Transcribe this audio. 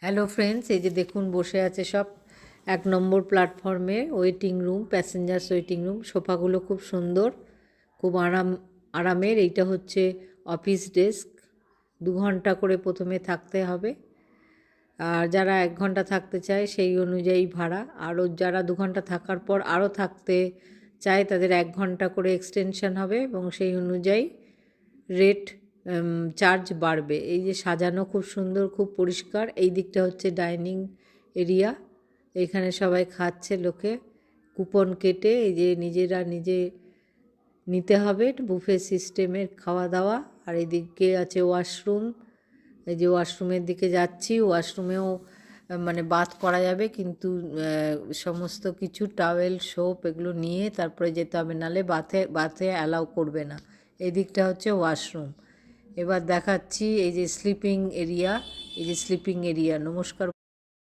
Hello friends, এই যে দেখুন বসে আছে সব 1 নম্বর প্ল্যাটফর্মে waiting room, passengers waiting room. সোফাগুলো খুব সুন্দর, খুব আরামের। এইটা হচ্ছে অফিস ডেস্ক। 2 ঘন্টা করে প্রথমে থাকতে হবে, আর যারা 1 ঘন্টা থাকতে চায় সেই অনুযায়ী ভাড়া। আরও যারা 2 ঘন্টা থাকার পর আরও থাকতে চায় তাদের 1 ঘন্টা করে এক্সটেনশন হবে এবং সেই অনুযায়ী রেট চার্জ বাড়বে। এই যে সাজানো খুব সুন্দর, খুব পরিষ্কার। এই দিকটা হচ্ছে ডাইনিং এরিয়া, এখানে সবাই খাচ্ছে লোকে কুপন কেটে। এই যে নিজেরা নিজে নিতে হবে, বুফে সিস্টেমের খাওয়া দাওয়া। আর এদিকে আছে ওয়াশরুম। এই যে ওয়াশরুমের দিকে যাচ্ছি, ওয়াশরুমেও মানে বাথ করা যাবে, কিন্তু সমস্ত কিছু টাওয়েল সোপ এগুলো নিয়ে তারপরে যেতে হবে, নাহলে বাথে অ্যালাউ করবে না। এই দিকটা হচ্ছে ওয়াশরুম। এবার দেখাচ্ছি এই যে স্লিপিং এরিয়া। এই যে স্লিপিং এরিয়া। নমস্কার।